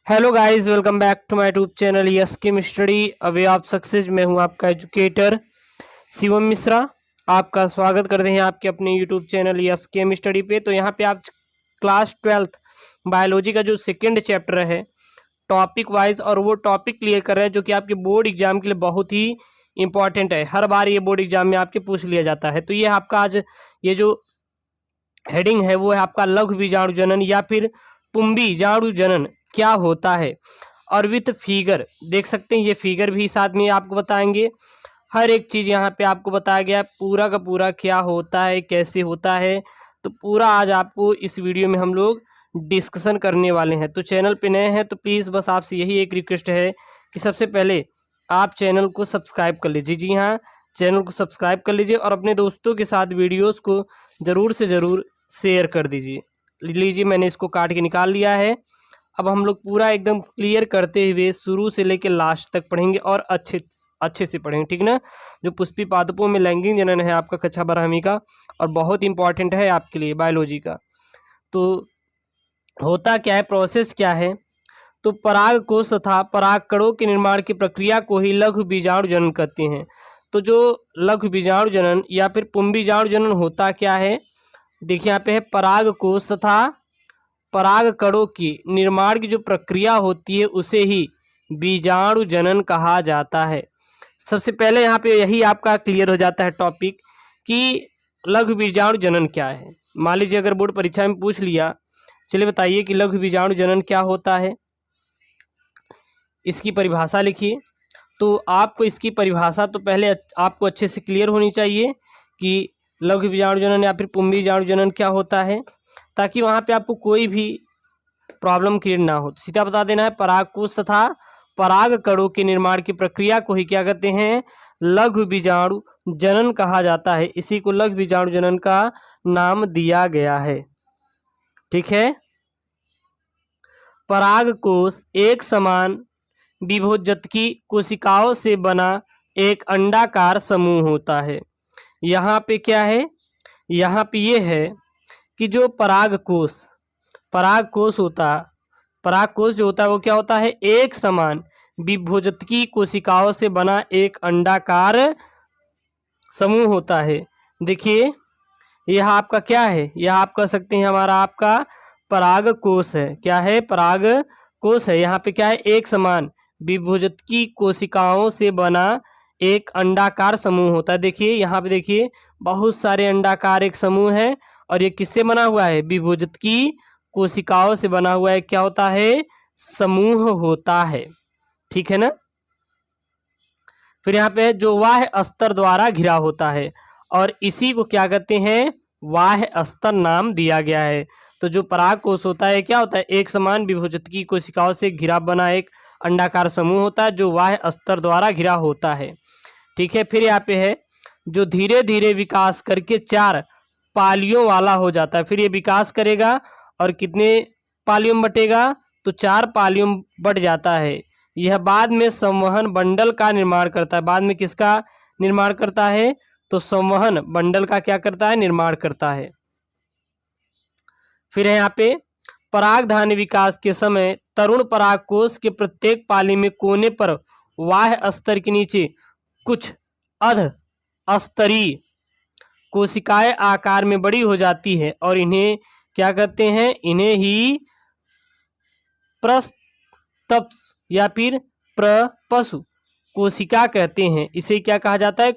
Hello guys, welcome back to my YouTube channel yes chem study a way of success. मैं हूं आपका educator Shivam Mishra. आपका स्वागत करते हैं आपके अपने YouTube channel yes chem study पे। तो यहाँ पे आप क्लास 12th बायोलॉजी का जो सेकंड चैप्टर है टॉपिक वाइज, और वो टॉपिक क्लियर कर रहे हैं जो कि आपके बोर्ड एग्जाम के लिए बहुत ही इंपॉर्टेंट है। हर बार ये बोर्ड एग्जाम में आपके पूछ लिया जाता है। तो ये आपका आज ये जो हेडिंग है वो है आपका लघु बीजाणु जनन या फिर पुंबी जाणु जनन क्या होता है, और विथ फिगर देख सकते हैं। ये फिगर भी साथ में आपको बताएंगे। हर एक चीज़ यहाँ पे आपको बताया गया है, पूरा का पूरा क्या होता है, कैसे होता है। तो पूरा आज आपको इस वीडियो में हम लोग डिस्कशन करने वाले हैं। तो चैनल पे नए हैं तो प्लीज़ बस आपसे यही एक रिक्वेस्ट है कि सबसे पहले आप चैनल को सब्सक्राइब कर लीजिए। जी हाँ, चैनल को सब्सक्राइब कर लीजिए और अपने दोस्तों के साथ वीडियोज़ को ज़रूर से ज़रूर शेयर कर दीजिए। लीजिए, मैंने इसको काट के निकाल लिया है। अब हम लोग पूरा एकदम क्लियर करते हुए शुरू से लेकर लास्ट तक पढ़ेंगे और अच्छे से पढ़ेंगे, ठीक ना। जो पुष्पी पादपों में लैंगिक जनन है आपका कक्षा 12वीं का, और बहुत इंपॉर्टेंट है आपके लिए बायोलॉजी का। तो होता क्या है, प्रोसेस क्या है। तो पराग कोश तथा परागकणों के निर्माण की प्रक्रिया को ही लघु बीजाणु जनन कहते हैं। तो जो लघु बीजाणु जनन या फिर पुंबीजाणु जनन होता क्या है, देखिए यहाँ पे है पराग कोश तथा पराग कणों की निर्माण की जो प्रक्रिया होती है उसे ही बीजाणु जनन कहा जाता है। सबसे पहले यहाँ पे यही आपका क्लियर हो जाता है टॉपिक कि लघु बीजाणु जनन क्या है। मान लीजिए अगर बोर्ड परीक्षा में पूछ लिया, चलिए बताइए कि लघु बीजाणु जनन क्या होता है, इसकी परिभाषा लिखिए। तो आपको इसकी परिभाषा तो पहले आपको अच्छे से क्लियर होनी चाहिए कि लघु बीजाणु जनन या फिर पुंबीजाणु जनन क्या होता है, ताकि वहाँ पे आपको कोई भी प्रॉब्लम क्रिएट ना हो। तो सीधा बता देना है, परागकोश तथा पराग कणों के निर्माण की प्रक्रिया को ही क्या कहते हैं, लघु बीजाणु जनन कहा जाता है। इसी को लघु बीजाणु जनन का नाम दिया गया है, ठीक है। परागकोश एक समान विभोजकी कोशिकाओं से बना एक अंडाकार समूह होता है। यहाँ पे क्या है, यहाँ पे ये है कि जो परागकोश जो होता है वो क्या होता है, एक समान विभोजकी कोशिकाओं से बना एक अंडाकार समूह होता है। देखिए यह आपका क्या है, यह आप कह सकते हैं हमारा आपका परागकोश है। क्या है, परागकोश है। यहाँ पे क्या है, एक समान विभोजकी कोशिकाओं से बना एक अंडाकार समूह होता है। देखिए यहाँ पे देखिए बहुत सारे अंडाकार एक समूह है, और ये किससे बना हुआ है, विभोजकी कोशिकाओं से बना हुआ है। क्या होता है, समूह होता है, ठीक है ना। फिर यहाँ पे जो बाह्य स्तर द्वारा घिरा होता है, और इसी को क्या कहते हैं, बाह्य स्तर नाम दिया गया है। तो जो परागकोश होता है क्या होता है, एक समान विभोजकी कोशिकाओं से घिरा बना एक अंडाकार समूह होता है जो बाह्य स्तर द्वारा घिरा होता है, ठीक है। फिर यहाँ पे है जो धीरे धीरे विकास करके 4 पालियों वाला हो जाता है। फिर ये विकास करेगा और कितने पालियों में बटेगा, तो 4 पालियों में बढ़ जाता है। यह बाद में संवहन बंडल का निर्माण करता है। बाद में किसका निर्माण करता है, तो संवहन बंडल का क्या करता है, निर्माण करता है। फिर है यहाँ पे परागधानी विकास के समय तरुण परागकोश के प्रत्येक पाली में कोने पर बाह्य स्तर के नीचे कुछ अध स्तरीय कोशिकाएं आकार में बड़ी हो जाती है, और इन्हें क्या कहते हैं, इन्हें ही प्रस्तप्स या फिर प्रपशु कोशिका कहते हैं। इसे क्या कहा जाता है,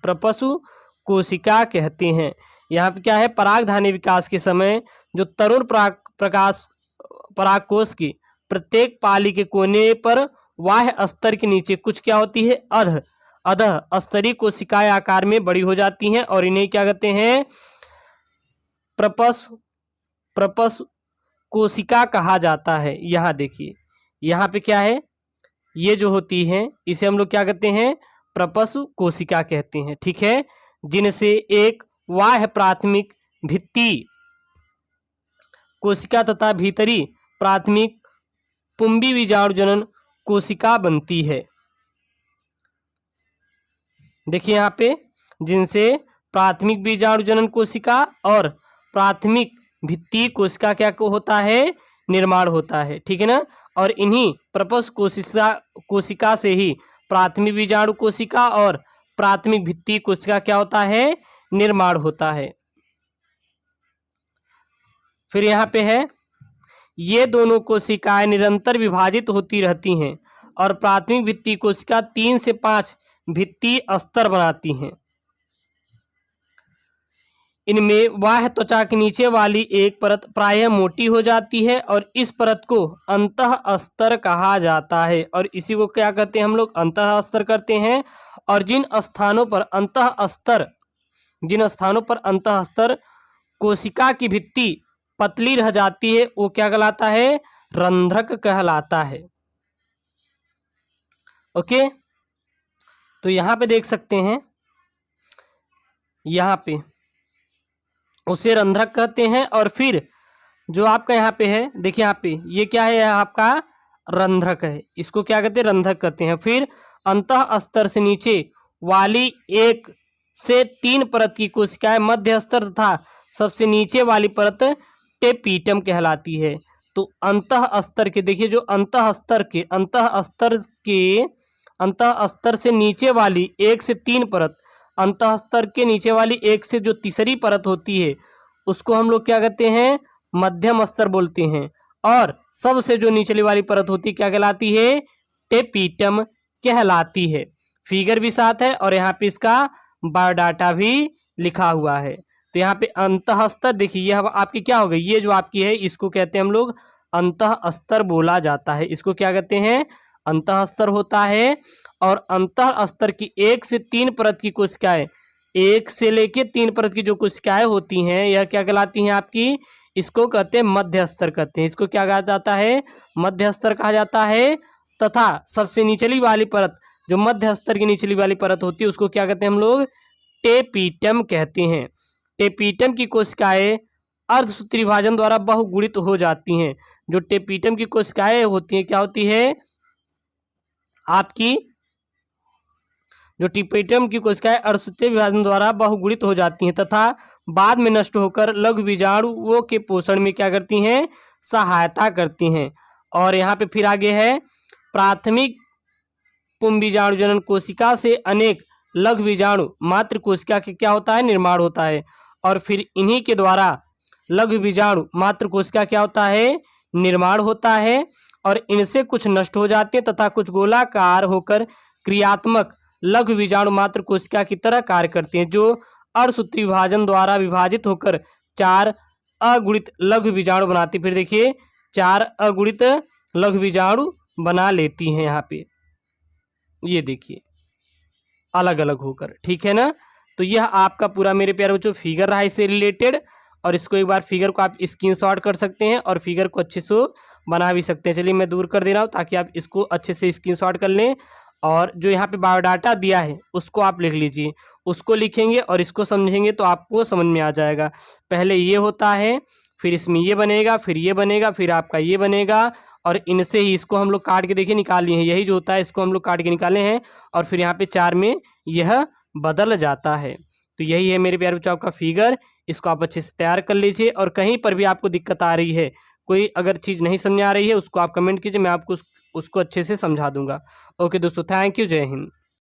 प्रपशु कोशिका कहते हैं। यहाँ पे क्या है, परागधानी विकास के समय जो तरुण परागकोश की प्रत्येक पाली के कोने पर बाह्य स्तर के नीचे कुछ क्या होती है, अधः स्तरीय कोशिकाएं आकार में बड़ी हो जाती हैं, और इन्हें क्या कहते हैं, प्रपशु कोशिका कहा जाता है। यहाँ देखिए यहाँ पे क्या है, ये जो होती है इसे हम लोग क्या कहते हैं, प्रपशु कोशिका कहते हैं, ठीक है। जिनसे एक बाह्य प्राथमिक भित्ति कोशिका तथा भीतरी प्राथमिक पुंबी बीजाणु जनन कोशिका बनती है। देखिए यहाँ पे जिनसे प्राथमिक बीजाणु जनन कोशिका और प्राथमिक भित्तीय कोशिका क्या को होता है, निर्माण होता है, ठीक है ना। और इन्हीं प्रपंच कोशिका से ही प्राथमिक बीजाणु कोशिका और प्राथमिक भित्ति कोशिका क्या होता है, निर्माण होता है। फिर यहाँ पे है, ये दोनों कोशिकाएं निरंतर विभाजित होती रहती हैं और प्राथमिक भित्ति कोशिका 3 से 5 भित्ति स्तर बनाती हैं। इनमें बाह्य त्वचा के नीचे वाली एक परत प्रायः मोटी हो जाती है और इस परत को अंतःस्तर कहा जाता है। और इसी को क्या कहते हैं हम लोग, अंतःस्तर करते हैं। और जिन स्थानों पर अंतःस्तर कोशिका की भित्ति पतली रह जाती है वो क्या कहलाता है, रंध्रक कहलाता है। ओके, तो यहाँ पे देख सकते हैं, यहाँ पे उसे रंध्रक कहते हैं। और फिर जो आपका यहाँ पे है, देखिए यहाँ पे ये क्या है, आपका रंध्रक है, इसको क्या कहते हैं, रंध्रक कहते हैं। फिर अंतःस्तर से नीचे वाली 1 से 3 परत की कोशिकाएं मध्य स्तर तथा सबसे नीचे वाली परत टेपीटम कहलाती है। तो अंतःस्तर के देखिए, जो अंतःस्तर से नीचे वाली 1 से 3 परत, अंतःस्तर के नीचे वाली 1 से जो तीसरी परत होती है उसको हम लोग क्या कहते हैं, मध्यम स्तर बोलते हैं। और सबसे जो निचली वाली परत होती है क्या कहलाती है, टेपीटम कहलाती है। फिगर भी साथ है और यहाँ पे इसका बायोडाटा भी लिखा हुआ है। तो यहाँ पे अंतःस्तर देखिए, यह आपकी क्या हो गई, ये जो आपकी है इसको कहते हैं हम लोग अंतःस्तर बोला जाता है। इसको क्या कहते हैं, अंतःस्तर होता है। और अंतःस्तर की 1 से 3 परत की कोशिकाएं, 1 से लेके 3 परत की जो कोशिकाएं होती हैं यह क्या कहलाती हैं आपकी, इसको कहते हैं मध्य स्तर कहते हैं। इसको क्या कहा जाता है, मध्य स्तर कहा जाता है। तथा सबसे निचली वाली परत, जो मध्य स्तर की निचली वाली परत होती है उसको क्या कहते हैं हम लोग, टेपीटम कहते हैं। टेपीटम की कोशिकाएं अर्धसूत्री विभाजन द्वारा बहुगुणित हो जाती हैं। जो टेपीटम की कोशिकाएं होती हैं क्या होती है आपकी, जो टेपीटम की कोशिकाएं अर्धसूत्री विभाजन द्वारा बहुगुणित हो जाती हैं तथा बाद में नष्ट होकर लघु बीजाणुओं के पोषण में क्या करती हैं, सहायता करती हैं। और यहाँ पे फिर आगे है, प्राथमिक पुंबीजाणु जनन कोशिका से अनेक लघु बीजाणु मात्र कोशिका के क्या होता है, निर्माण होता है। और फिर इन्हीं के द्वारा लघु बीजाणु मात्र कोशिका क्या होता है, निर्माण होता है। और इनसे कुछ नष्ट हो जाते हैं तथा कुछ गोलाकार होकर क्रियात्मक लघु बीजाणु मात्र कोशिका की तरह कार्य करते हैं, जो अर्धसूत्री विभाजन द्वारा विभाजित होकर 4 अगुणित लघु बीजाणु बनाती। फिर देखिए 4 अगुणित लघु बीजाणु बना लेती हैं यहाँ पे, ये देखिए अलग अलग होकर, ठीक है ना। तो यह आपका पूरा मेरे प्यारे बच्चों फिगर रहा इससे रिलेटेड। और इसको एक बार फिगर को आप स्क्रीनशॉट कर सकते हैं और फिगर को अच्छे से बना भी सकते हैं। चलिए मैं दूर कर दे रहा हूँ ताकि आप इसको अच्छे से स्क्रीनशॉट कर लें। और जो यहाँ पे बायोडाटा दिया है उसको आप लिख लीजिए, उसको लिखेंगे और इसको समझेंगे तो आपको समझ में आ जाएगा। पहले ये होता है, फिर इसमें ये बनेगा, फिर ये बनेगा, फिर आपका ये बनेगा। और इनसे ही इसको हम लोग काट के देखिए निकाल लिए हैं, यही जो होता है इसको हम लोग काट के निकाले हैं। और फिर यहाँ पे 4 में यह बदल जाता है। तो यही है मेरे प्यारे बच्चों आपका फिगर, इसको आप अच्छे से तैयार कर लीजिए। और कहीं पर भी आपको दिक्कत आ रही है, कोई अगर चीज़ नहीं समझ आ रही है उसको आप कमेंट कीजिए, मैं आपको उसको अच्छे से समझा दूंगा। ओके दोस्तों, थैंक यू, जय हिंद।